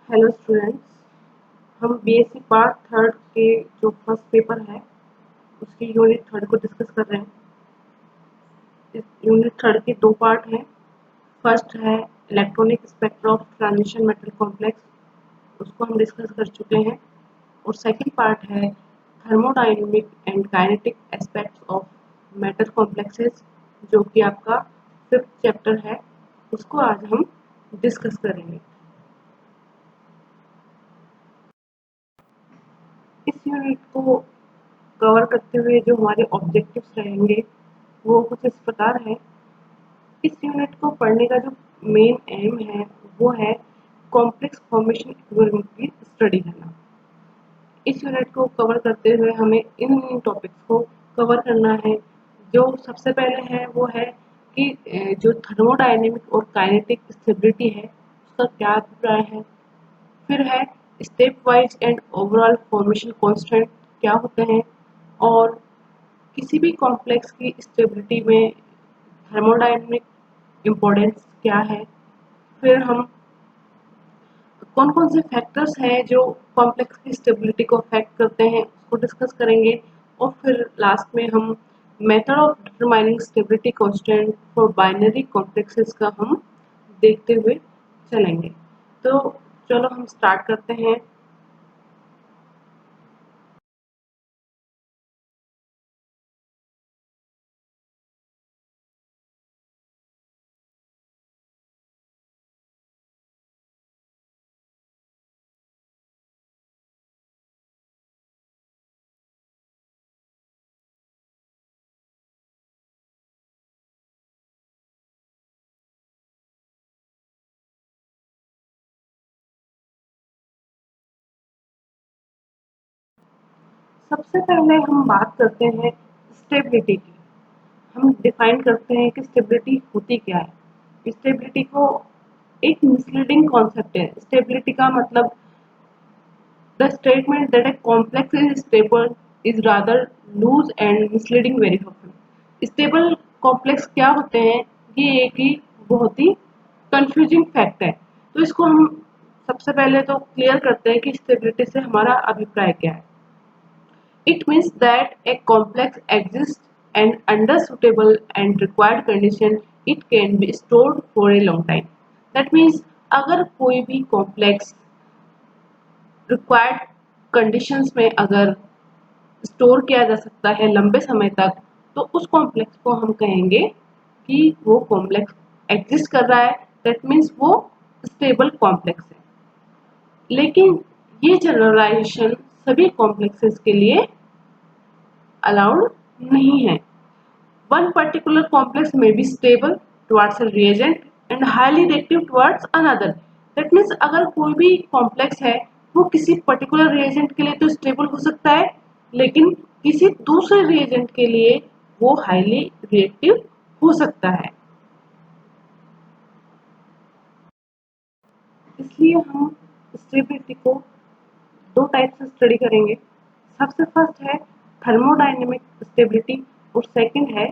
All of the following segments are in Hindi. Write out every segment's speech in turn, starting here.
हेलो स्टूडेंट्स, हम बीएससी पार्ट थर्ड के जो फर्स्ट पेपर है उसकी यूनिट थर्ड को डिस्कस कर रहे हैं। इस यूनिट थर्ड के दो पार्ट हैं। फर्स्ट है electronic spectra of transition metal complex, उसको हम डिस्कस कर चुके हैं। और सेकंड पार्ट है thermodynamic and kinetic aspects of metal complexes, जो कि आपका फिफ्थ चैप्टर है। उसको आज हम डिस्कस करेंगे। इस यूनिट को कवर करते हुए जो हमारे ऑब्जेक्टिव्स रहेंगे वो कुछ इस प्रकार है। इस यूनिट को पढ़ने का जो मेन एम है वो है कॉम्प्लेक्स फॉर्मेशन इक्विलिब्रियम की स्टडी करना। इस यूनिट को कवर करते हुए हमें इन टॉपिक्स को कवर करना है। जो सबसे पहले है वो है कि जो थर्मोडायनेमिक और काइनेटिक स्टेबिलिटी है उसका क्या अभिप्राय है। फिर है step wise and overall formation constant क्या होते हैं, और किसी भी कॉम्प्लेक्स की स्टेबिलिटी में थर्मोडायनेमिक इम्पोर्टेंस क्या है। फिर हम कौन कौन से फैक्टर्स हैं जो कॉम्प्लेक्स की स्टेबिलिटी को अफेक्ट करते हैं उसको डिस्कस करेंगे। और फिर लास्ट में हम method of determining stability constant for binary complexes का हम देखते हुए चलेंगे। तो चलो हम स्टार्ट करते हैं। सबसे पहले हम बात करते हैं स्टेबिलिटी की। हम डिफाइन करते हैं कि स्टेबिलिटी होती क्या है। स्टेबिलिटी को एक मिसलीडिंग कॉन्सेप्ट है। स्टेबिलिटी का मतलब the statement that a complex is stable is rather loose and misleading very often. Stable complex क्या होते हैं, ये एक ही बहुत ही कंफ्यूजिंग फैक्ट है। तो इसको हम सबसे पहले तो क्लियर करते हैं कि स्टेबिलिटी से हमारा अभिप्राय क्या है। It means that a complex exists and under suitable and required condition it can be stored for a long time. That means अगर कोई भी complex required conditions में अगर स्टोर किया जा सकता है लंबे समय तक, तो उस कॉम्प्लेक्स को हम कहेंगे कि वो कॉम्प्लेक्स एग्जिस्ट कर रहा है। दैट मीन्स वो स्टेबल कॉम्प्लेक्स है। लेकिन ये जनरलाइजेशन सभी कॉम्प्लेक्सेस के लिए अलाउड नहीं है। One particular complex may be stable towards a reagent and highly reactive towards another. That means अगर कोई भी कॉम्प्लेक्स है वो किसी पर्टिकुलर रिएजेंट के लिए तो स्टेबल हो सकता है, लेकिन किसी दूसरे रिएजेंट के लिए वो हाईली रिएक्टिव हो सकता है। इसलिए हम स्टेबिलिटी को दो टाइप से स्टडी करेंगे। सबसे फर्स्ट है थर्मोडायनेमिक स्टेबिलिटी और सेकंड है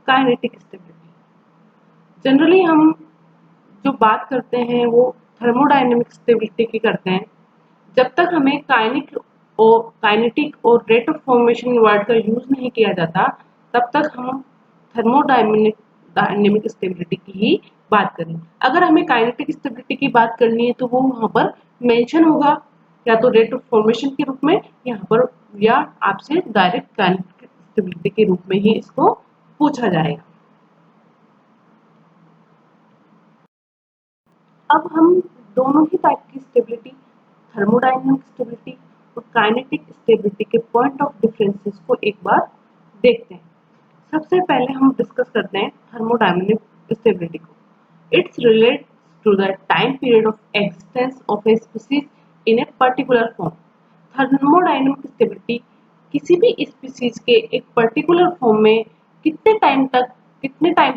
काइनेटिक स्टेबिलिटी। जनरली हम जो बात करते हैं वो थर्मोडायनेमिक स्टेबिलिटी की करते हैं। जब तक हमें काइनेटिक और रेट ऑफ फॉर्मेशन वर्ड का यूज नहीं किया जाता, तब तक हम थर्मोडायनेमिक डायनेमिक स्टेबिलिटी की ही बात करें। अगर हमें काइनेटिक स्टेबिलिटी की बात करनी है तो वो वहाँ पर मेंशन होगा, या तो रेट ऑफ फॉर्मेशन के रूप में यहाँ पर, या आपसे डायरेक्ट काइनेटिक स्टेबिलिटी के रूप में ही इसको पूछा जाएगा। अब हम दोनों ही टाइप की स्टेबिलिटी, थर्मोडायनेमिक स्टेबिलिटी और काइनेटिक स्टेबिलिटी के पॉइंट ऑफ डिफरेंसेस को एक बार देखते हैं। सबसे पहले हम डिस्कस करते हैं थर्मोडायनेमिक स्टेबिलिटी को। It's related to the time period of existence of a species in a particular form. Thermodynamic stability किसी भी स्पीसीज के एक पर्टिकुलर फॉर्म में कितने टाइम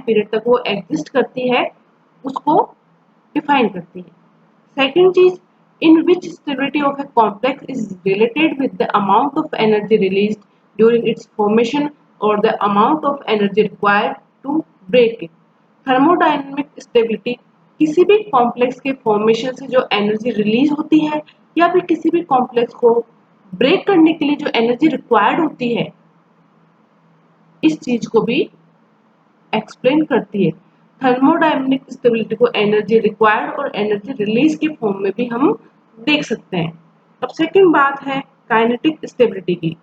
पीरियड तक वो एग्जिस्ट करती है उसको डिफाइन करती है। सेकंड चीज, in which stability of a complex is related with the amount of energy released during its formation or the amount of energy required to break it. Thermodynamic stability किसी भी कॉम्प्लेक्स के फॉर्मेशन से जो एनर्जी रिलीज होती है या फिर किसी भी कॉम्प्लेक्स को ब्रेक करने के लिए जो एनर्जी रिक्वायर्ड होती है, इस चीज को भी एक्सप्लेन करती है। थर्मोडायनेमिक स्टेबिलिटी को एनर्जी रिक्वायर्ड और एनर्जी रिलीज के फॉर्म में भी हम देख सकते हैं। अब सेकंड बात है काइनेटिक स्टेबिलिटी की,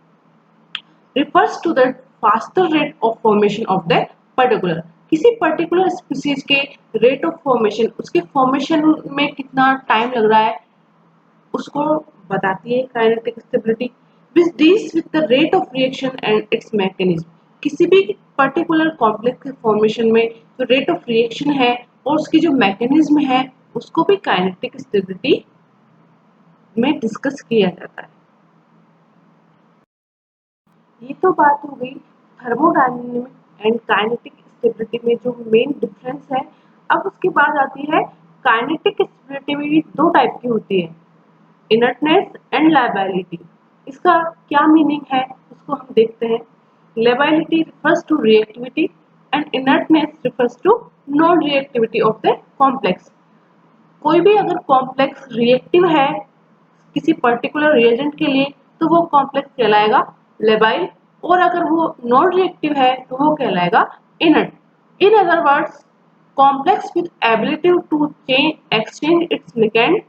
refers to the faster rate of formation of the particular, किसी पर्टिकुलर स्पीसीज के रेट ऑफ फॉर्मेशन, उसके फॉर्मेशन में कितना टाइम लग रहा है, उसको बताती है kinetic stability. Which deals with the rate of reaction and it's mechanism, किसी भी पर्टिकुलर कॉम्प्लेक्स के फॉर्मेशन में जो रेट ऑफ रिएक्शन है और उसकी जो मैकेनिज्म है उसको भी काइनेटिक स्टेबिलिटी में डिस्कस किया जाता है। ये तो बात हो गई थर्मोडायनेमिक एंड काइनेटिक स्टेबिलिटी में जो मेन डिफरेंस है। अब उसके बाद आती है काइनेटिक स्टेबिलिटी में भी दो टाइप की होती है, इनर्टनेस एंड लायबिलिटी। इसका क्या मीनिंग है उसको हम देखते हैं। Lability refers to reactivity and inertness refers to non reactivity of the complex. कोई भी अगर कॉम्प्लेक्स रिएक्टिव है किसी पर्टिकुलर रिएजेंट के लिए तो वो कॉम्प्लेक्स कहलाएगा लेबाइल, और अगर वो नॉन रिएक्टिव है तो वो कहलाएगा inert. In other words, complex with ability to change exchange its ligand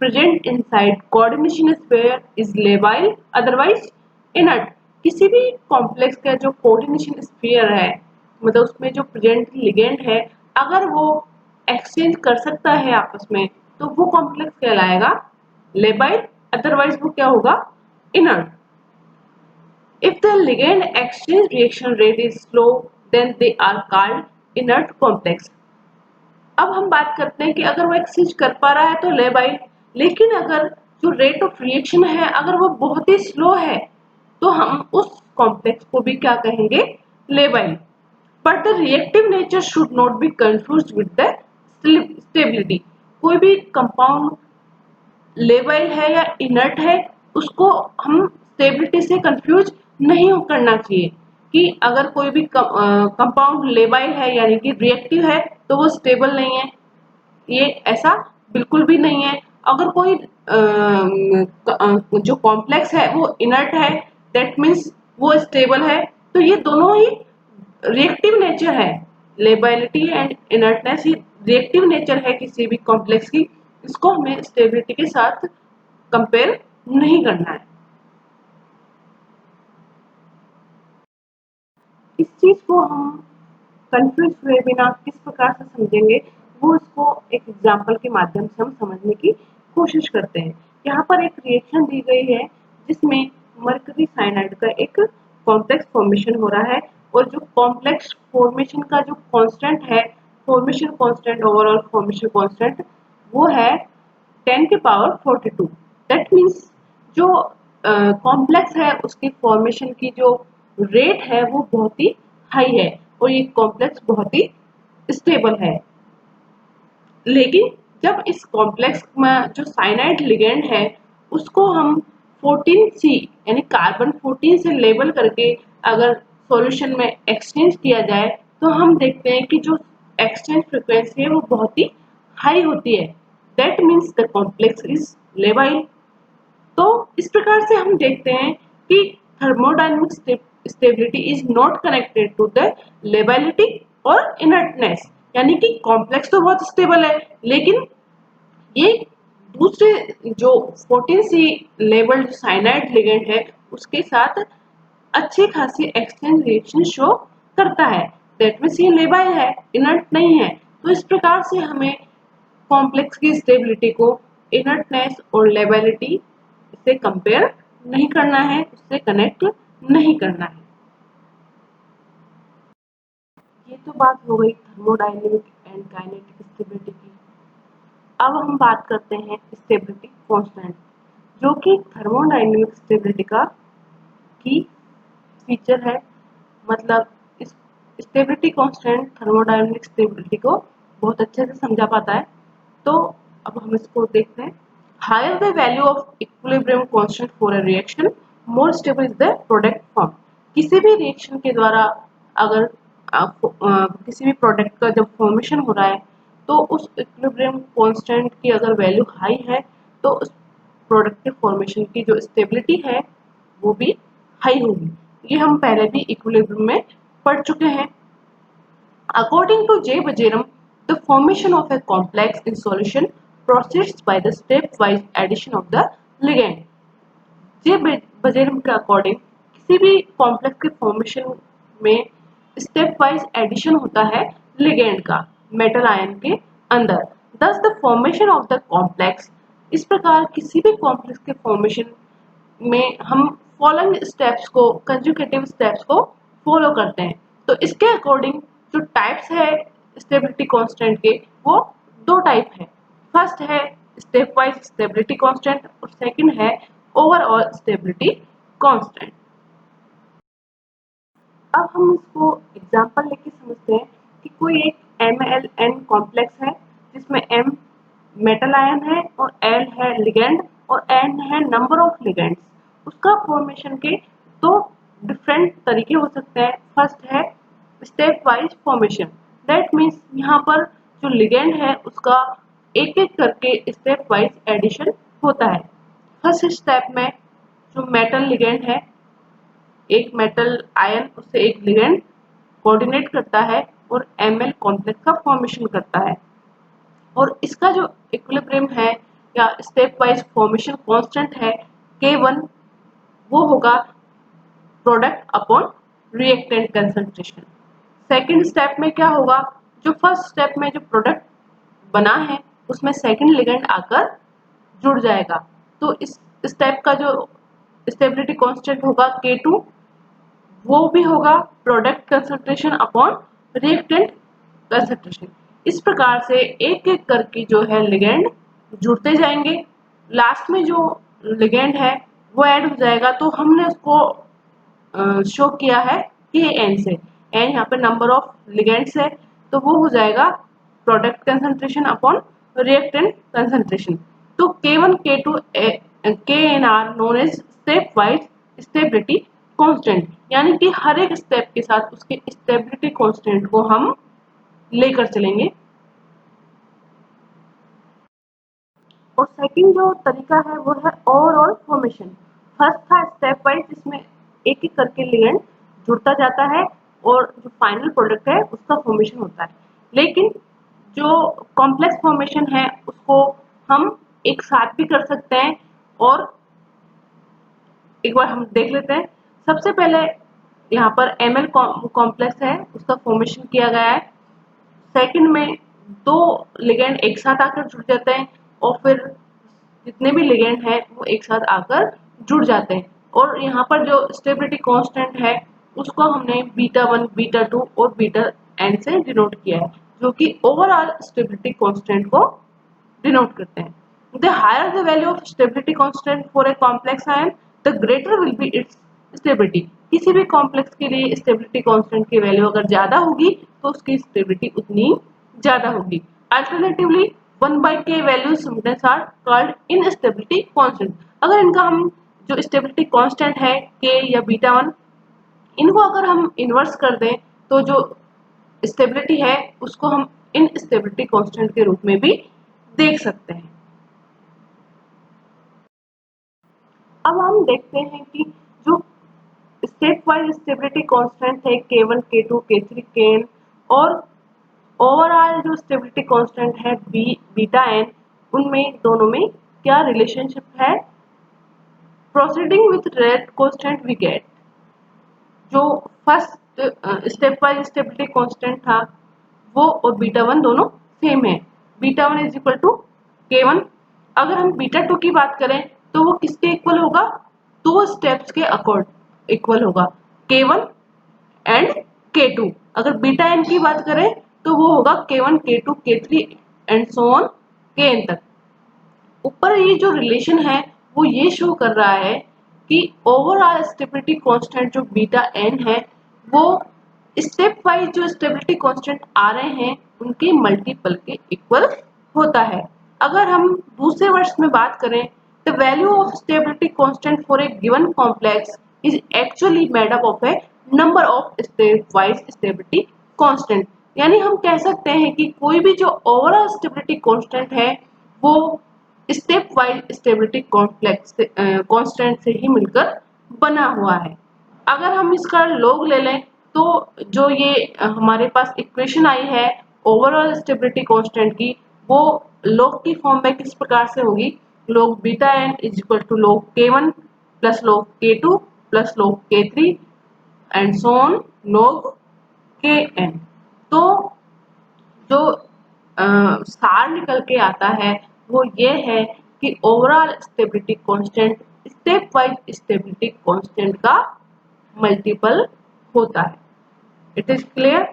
present inside coordination sphere is labile, otherwise inert. किसी भी कॉम्प्लेक्स का जो कोऑर्डिनेशन स्फीयर है, मतलब उसमें जो प्रेजेंट लिगेंड है, अगर वो एक्सचेंज कर सकता है आपस में तो वो कॉम्प्लेक्स कहलाएगा लेबाइल, अदरवाइज वो क्या होगा, inert. If the ligand exchange reaction rate is slow then they are called inert complex. अब हम बात करते हैं कि अगर वो एक्सचेंज कर पा रहा है तो लेबाइल, लेकिन अगर जो रेट ऑफ रिएक्शन है अगर वो बहुत ही स्लो है तो हम उस कॉम्प्लेक्स को भी क्या कहेंगे, labile. But the reactive nature should not be confused with the stability. कोई भी कंपाउंड लेबाइल है या इनर्ट है उसको हम स्टेबिलिटी से कंफ्यूज नहीं करना चाहिए कि अगर कोई भी कंपाउंड लेबाइल है यानी कि रिएक्टिव है तो वो स्टेबल नहीं है, ये ऐसा बिल्कुल भी नहीं है। अगर कोई जो कॉम्प्लेक्स है वो इनर्ट है दैट मीन्स वो स्टेबल है, तो ये दोनों ही रिएक्टिव नेचर है। Liability and inertness he reactive nature है किसी भी कॉम्प्लेक्स की, इसको हमें स्टेबिलिटी के साथ कंपेयर नहीं करना है। इस चीज को हम कंफ्यूज हुए बिना किस प्रकार से समझेंगे वो इसको एक एग्जाम्पल के माध्यम से हम समझने की कोशिश करते हैं। यहाँ पर एक रिएक्शन दी गई है जिसमें मरकरी साइनाइड का एक कॉम्प्लेक्स फॉर्मेशन हो रहा है और जो कॉम्प्लेक्स फॉर्मेशन का जो कांस्टेंट है, formation constant, overall formation constant, वो है 10 के पावर 42। दैट मीन्स जो कॉम्प्लेक्स है उसकी फॉर्मेशन की जो रेट है वो बहुत ही हाई है और ये कॉम्प्लेक्स बहुत ही स्टेबल है। लेकिन जब इस कॉम्प्लेक्स में जो साइनाइड लिगेंड है उसको हम 14C यानी कार्बन 14 से लेबल करके अगर सॉल्यूशन में एक्सचेंज किया जाए तो हम देखते हैं कि जो एक्सचेंज फ्रीक्वेंसी है वो बहुत ही हाई होती है। That means the complex is labile. तो इस प्रकार से हम देखते हैं कि thermodynamic stability is not connected to the lability और इनर्टनेस, यानी कि कॉम्प्लेक्स तो बहुत स्टेबल है लेकिन ये दूसरे जो 14C लेबल्ड साइनाइड लिगेंड है उसके साथ अच्छी खासी एक्सचेंज रिएक्शन शो करता है। दैट मीन्स ये लेबाइल है, इनर्ट नहीं है। तो इस प्रकार से हमें कॉम्प्लेक्स की स्टेबिलिटी को इनर्टनेस और लेबिलिटी से कंपेयर नहीं करना है, उससे कनेक्ट नहीं करना है। ये तो बात हो गई थर्मोडायनेमिक एंड काइनेटिक स्टेबिलिटी की। अब हम बात करते हैं स्टेबिलिटी कांस्टेंट, जो कि थर्मोडायनेमिक स्टेबिलिटी का की फीचर है। मतलब इस स्टेबिलिटी कांस्टेंट थर्मोडायनेमिक स्टेबिलिटी को बहुत अच्छे से समझा पाता है। तो अब हम इसको देखते हैं। Higher the value of equilibrium constant for a reaction, more stable is the product form. किसी भी रिएक्शन के द्वारा अगर किसी भी प्रोडक्ट का जब फॉर्मेशन हो रहा है तो उस इक्विलिब्रियम कांस्टेंट की अगर वैल्यू हाई है तो उस प्रोडक्टिव फॉर्मेशन की जो स्टेबिलिटी है वो भी हाई होगी। ये हम पहले भी इक्विलिब्रियम में पढ़ चुके हैं। According to J. Bajaram, the formation of a complex in solution proceeds by the stepwise addition of the ligand. जे बजेरम के अकॉर्डिंग किसी भी कॉम्प्लेक्स के फॉर्मेशन में स्टेप वाइज एडिशन होता है लिगेंड का मेटल आयन के अंदर। दस the formation of the complex, इस प्रकार किसी भी कॉम्प्लेक्स के फॉर्मेशन में हम फॉलोइंग स्टेप्स को कंजुगेटिव स्टेप्स को फॉलो करते हैं। तो इसके अकॉर्डिंग जो टाइप्स है स्टेबिलिटी कांस्टेंट के वो दो टाइप है। फर्स्ट है स्टेप वाइज स्टेबिलिटी कांस्टेंट और सेकंड है ओवरऑल स्टेबिलिटी कांस्टेंट। अब हम इसको एग्जांपल लेके समझते हैं कि कोई एक MlN कॉम्प्लेक्स है जिसमें M मेटल आयन है और L है लिगेंड और N है नंबर ऑफ लिगेंड्स। उसका फॉर्मेशन के दो डिफरेंट तरीके हो सकते हैं। फर्स्ट है step wise formation, that means यहाँ पर जो लिगेंड है उसका एक एक करके स्टेप वाइज एडिशन होता है। फर्स्ट स्टेप में जो मेटल लिगेंड है, एक मेटल आयन उससे एक लिगेंड कोऑर्डिनेट करता है और Ml कॉम्प्लेक्स का फॉर्मेशन करता है। और इसका जो इक्विलिब्रियम है या स्टेप वाइज फॉर्मेशन कांस्टेंट है K1, वो होगा product upon reactant concentration. Second step में क्या होगा, जो फर्स्ट स्टेप में जो प्रोडक्ट बना है उसमें सेकंड लिगेंड आकर जुड़ जाएगा। तो इस स्टेप का जो स्टेबिलिटी कांस्टेंट होगा K2, वो भी होगा product concentration upon reactant concentration. इस प्रकार से एक एक करके जो है लिगेंड जुड़ते जाएंगे। लास्ट में जो लिगेंड है वो ऐड हो जाएगा। तो हमने उसको शो किया है Kn से। n यहाँ पे नंबर ऑफ लिगेंड्स है तो वो हो जाएगा product concentration upon reactant concentration. तो K1 K2 Kn are known as step wise stability constant, यानी कि हर एक स्टेप के साथ उसके स्टेबिलिटी कांस्टेंट को हम लेकर चलेंगे। और सेकंड जो तरीका है वो है ओवरऑल फॉर्मेशन। फर्स्ट था स्टेप वाइज जिसमें एक एक करके लिगेंड जुड़ता जाता है और जो फाइनल प्रोडक्ट है उसका फॉर्मेशन होता है। लेकिन जो कॉम्प्लेक्स फॉर्मेशन है उसको हम एक साथ भी कर सकते हैं और एक बार हम देख लेते हैं। सबसे पहले यहाँ पर Ml कॉम्प्लेक्स है उसका फॉर्मेशन किया गया है। सेकंड में दो लिगेंड एक साथ आकर जुड़ जाते हैं और फिर जितने भी लिगेंड हैं वो एक साथ आकर जुड़ जाते हैं। और यहाँ पर जो स्टेबिलिटी कांस्टेंट है उसको हमने β1, β2 और βn से डिनोट किया है, जो कि ओवरऑल स्टेबिलिटी कांस्टेंट को डिनोट करते हैं। The higher the value of stability constant for a complex ion, the greater will be its stability. किसी भी कॉम्प्लेक्स के लिए स्टेबिलिटी कांस्टेंट की वैल्यू अगर ज्यादा होगी तो उसकी स्टेबिलिटी उतनी ज्यादा होगी। Alternatively 1/k values sometimes are called instability constant. अगर इनका हम जो स्टेबिलिटी कांस्टेंट है k या β1, इनको अगर हम इन्वर्स कर दें तो जो स्टेबिलिटी है उसको हम इनस्टेबिलिटी कांस्टेंट के रूप में भी देख सकते हैं। अब हम देखते हैं कि जो स्टेप वाइज स्टेबिलिटी कांस्टेंट है K1, K2, K3, Kn और ओवरऑल जो स्टेबिलिटी कांस्टेंट है βn, उनमें दोनों में क्या रिलेशनशिप है। Proceeding with rate constant we get, जो first step wise stability constant था वो और β1 दोनों सेम है। β1 इज इक्वल टू K1। अगर हम β2 की बात करें तो वो किसके इक्वल होगा, दो स्टेप्स के अकॉर्ड इक्वल होगा, K1 एंड K2। अगर βn की बात करें तो वो होगा K1, K2, K3 and so on Kn तक। ऊपर ये जो रिलेशन है वो ये शो कर रहा है कि ओवरऑल स्टेबिलिटी कांस्टेंट जो βn है वो स्टेप वाइज जो स्टेबिलिटी कांस्टेंट आ रहे हैं उनके मल्टीपल के इक्वल होता है। अगर हम दूसरे वर्ड्स में बात करें, the value of stability constant for a given complex is actually made up of A number of step wise stability constant. यानी हम कह सकते हैं कि कोई भी जो ओवरऑल स्टेबिलिटी कांस्टेंट है वो step wise stability complex constant से ही मिलकर बना हुआ है। अगर हम इसका लॉग ले लें तो जो ये हमारे पास इक्वेशन आई है ओवरऑल स्टेबिलिटी कांस्टेंट की, वो लॉग की फॉर्म में किस प्रकार से होगी, log beta n is equal to log k1 plus log k2 plus log k3 and so on log kn। तो जो सार निकल के आता है वो ये है कि overall stability constant step wise stability constant का मल्टीपल होता है। It is clear.